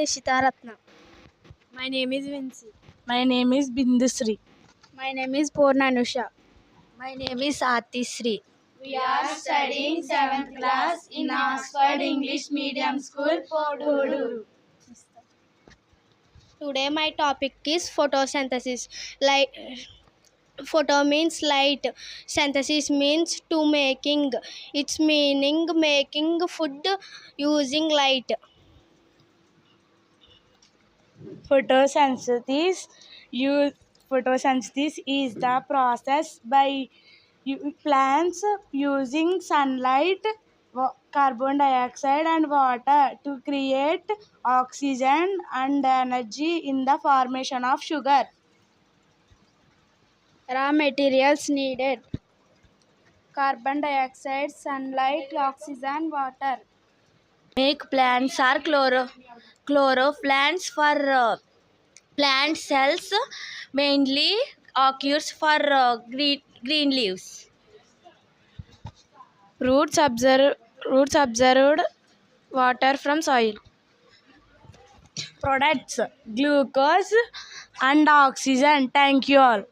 Shitaratna. My name is Vinci. My name is Bindusri. My name is Purnanusha. My name is Atisri. We are studying 7th class in Oxford English Medium School, Poduru. Today my topic is photosynthesis. Photo means light. Synthesis means to making. Its meaning making food using light. Photosynthesis. Photosynthesis is the process by plants using sunlight, carbon dioxide, and water to create oxygen and energy in the formation of sugar. Raw materials needed: carbon dioxide, sunlight, oxygen, water. Make plants are chloroplants for plant cells, mainly occurs for green leaves. Roots absorbed water from soil. Products: glucose and oxygen. Thank you all.